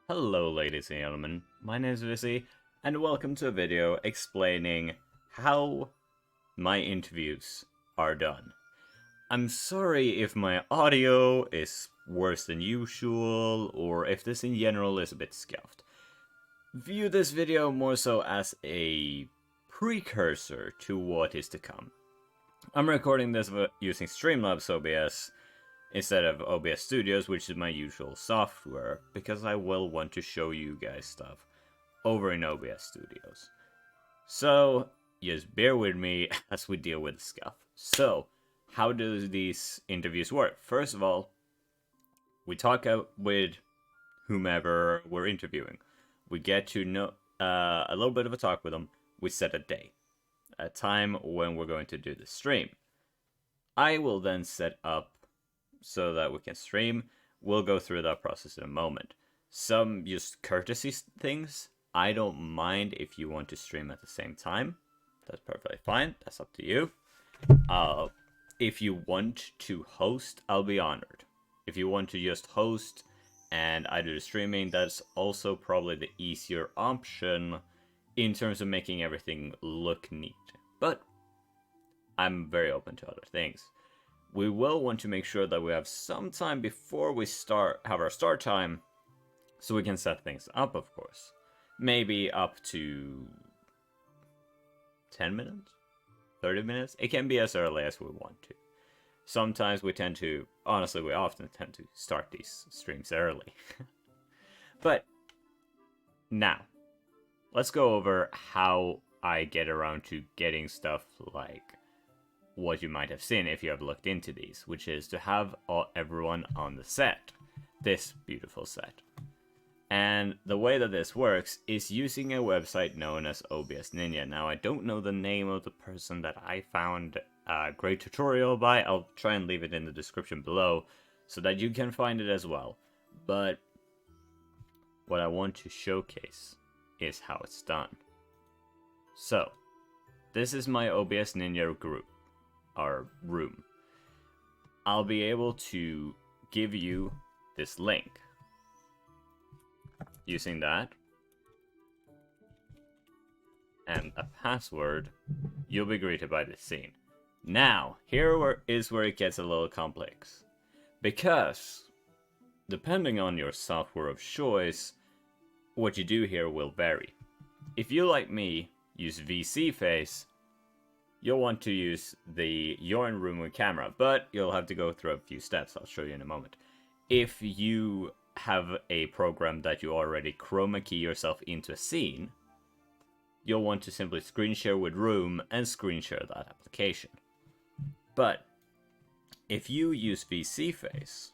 Hello ladies and gentlemen, my name is Vissy, and welcome to a video explaining how my interviews are done. I'm sorry if my audio is worse than usual, or if this in general is a bit scuffed. View this video more so as a precursor to what is to come. I'm recording this using Streamlabs OBS, instead of OBS Studios, which is my usual software, because I will want to show you guys stuff over in OBS Studios. So, just bear with me as we deal with the scuff. So, how do these interviews work? First of all, we talk out with whomever we're interviewing. We get to know a little bit of a talk with them. We set a day, a time when we're going to do the stream. I will then set up so that we can stream. We'll go through that process in a moment. Some just courtesy things. I don't mind if you want to stream at the same time. That's perfectly fine. That's up to you. If you want to host, I'll be honored. If you want to just host and I do the streaming, that's also probably the easier option in terms of making everything look neat. But I'm very open to other things. We will want to make sure that we have some time before we have our start time, so we can set things up, of course. Maybe up to 10 minutes? 30 minutes? It can be as early as we want to. Sometimes we often tend to start these streams early. But, now, let's go over how I get around to getting stuff like what you might have seen if you have looked into these, which is to have everyone on the set. This beautiful set. And the way that this works is using a website known as OBS Ninja. Now, I don't know the name of the person that I found a great tutorial by. I'll try and leave it in the description below so that you can find it as well. But what I want to showcase is how it's done. So, this is my OBS Ninja group. Our room. I'll be able to give you this link. Using that and a password, you'll be greeted by this scene. Now, is where it gets a little complex. Because, depending on your software of choice, what you do here will vary. If you, like me, use VC Face, you'll want to use the You're in Room with camera, but you'll have to go through a few steps. I'll show you in a moment. If you have a program that you already chroma key yourself into a scene, you'll want to simply screen share with Room and screen share that application. But if you use VC Face,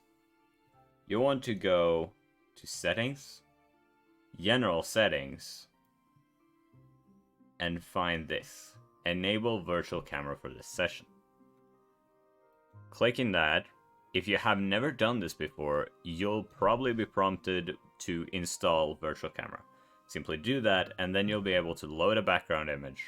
you'll want to go to Settings, General Settings, and find this. Enable virtual camera for this session. Clicking that, if you have never done this before, you'll probably be prompted to install virtual camera. Simply do that, and then you'll be able to load a background image,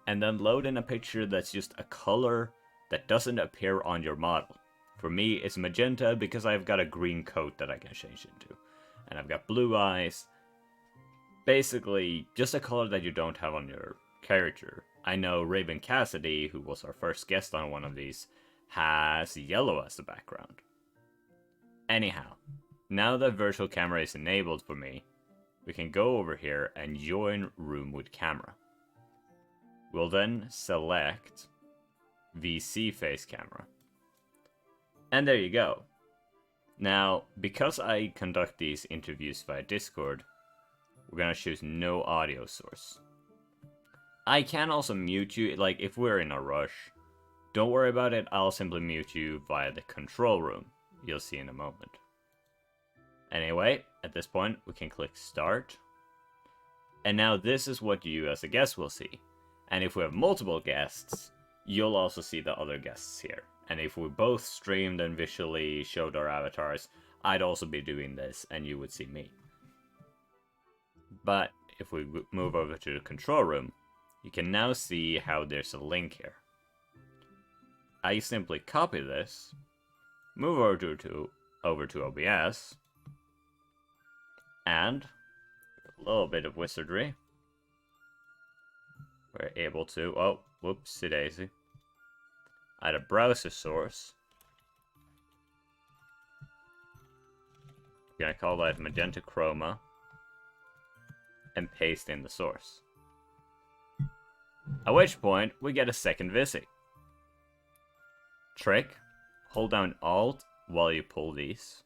and then load in a picture that's just a color that doesn't appear on your model. For me, it's magenta because I've got a green coat that I can change into, and I've got blue eyes. Basically, just a color that you don't have on your character. I know Raven Cassidy, who was our first guest on one of these, has yellow as the background. Anyhow, now that virtual camera is enabled for me, we can go over here and join room with camera. We'll then select VC face camera. And there you go. Now, because I conduct these interviews via Discord, we're gonna choose no audio source. I can also mute you, like if we're in a rush. Don't worry about it, I'll simply mute you via the control room. You'll see in a moment. Anyway, at this point, we can click start. And now this is what you as a guest will see. And if we have multiple guests, you'll also see the other guests here. And if we both streamed and visually showed our avatars, I'd also be doing this and you would see me. But if we move over to the control room, you can now see how there's a link here. I simply copy this, move over to OBS, And a little bit of wizardry. We're able to, oh, whoopsie daisy. Add a browser source. We're gonna call that magenta chroma. And paste in the source. At which point, we get a second Visi. Trick, hold down Alt while you pull these.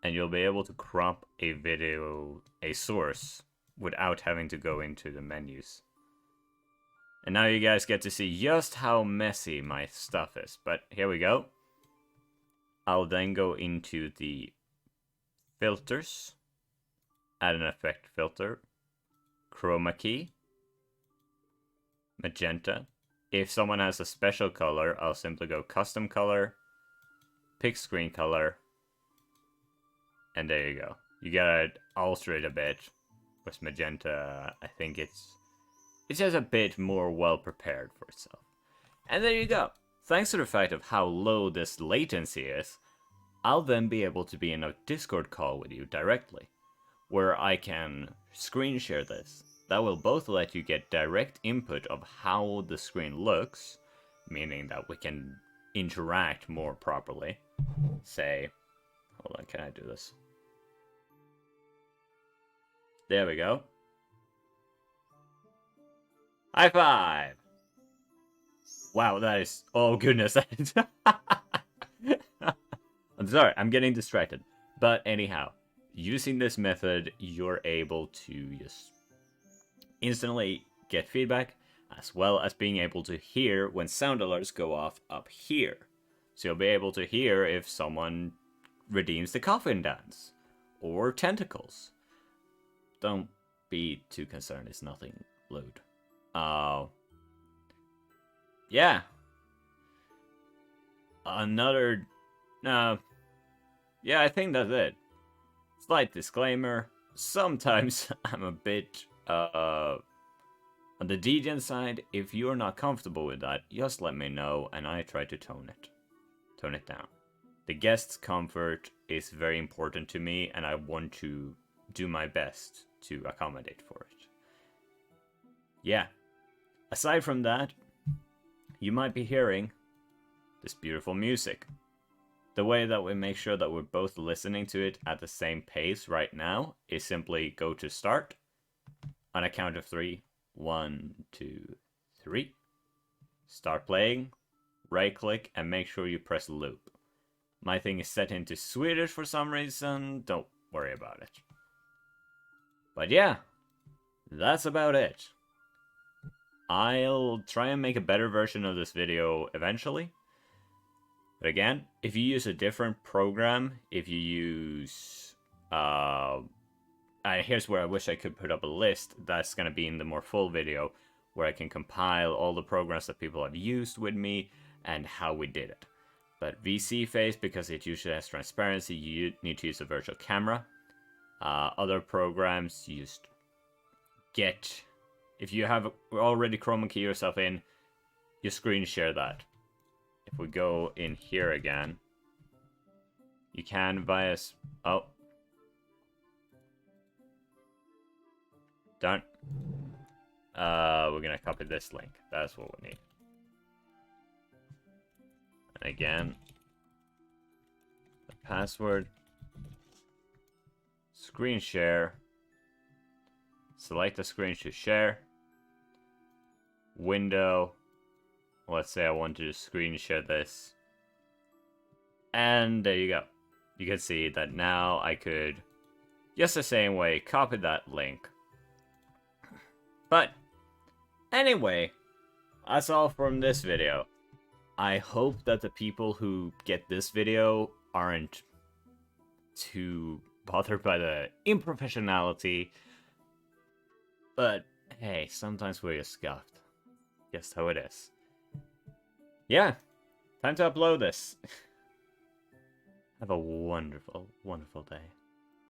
And you'll be able to crop a source, without having to go into the menus. And now you guys get to see just how messy my stuff is. But here we go. I'll then go into the filters. Add an effect filter. Chroma key. Magenta. If someone has a special color, I'll simply go custom color. Pick screen color. And there you go. You gotta alter it a bit. With magenta, I think it's just a bit more well prepared for itself. And there you go. Thanks to the fact of how low this latency is, I'll then be able to be in a Discord call with you directly, where I can screen share this. That will both let you get direct input of how the screen looks, meaning that we can interact more properly. Say, hold on, can I do this? There we go. High five! Wow, that is... Oh, goodness. I'm sorry, I'm getting distracted. But anyhow, using this method, you're able to just instantly get feedback, as well as being able to hear when sound alerts go off up here. So you'll be able to hear if someone redeems the coffin dance, or tentacles. Don't be too concerned, it's nothing lewd. Yeah. Another... yeah, I think that's it. Slight disclaimer. Sometimes I'm a bit, on the deviant side. If you're not comfortable with that, just let me know and I try to tone it down. The guest's comfort is very important to me and I want to do my best to accommodate for it. Yeah. Aside from that, you might be hearing this beautiful music. The way that we make sure that we're both listening to it at the same pace right now is simply go to start on a count of 3. 1, 2, 3. Start playing, right click, and make sure you press loop. My thing is set into Swedish for some reason, don't worry about it. But yeah, that's about it. I'll try and make a better version of this video eventually. But again, if you use a different program, if you use... here's where I wish I could put up a list. That's going to be in the more full video, where I can compile all the programs that people have used with me and how we did it. But VC Face, because it usually has transparency, you need to use a virtual camera. Other programs, you just get... If you have already chroma key yourself in, you screen share that. If we go in here again, you can via... Oh. Done. We're gonna copy this link. That's what we need. And again, the password. Screen share. Select the screen to share. Window. Let's say I want to screen share this. And there you go. You can see that now I could, just the same way, copy that link. But, anyway, that's all from this video. I hope that the people who get this video aren't too bothered by the improfessionality. But, hey, sometimes we're just scuffed. Just how it is. Yeah, time to upload this. Have a wonderful, wonderful day.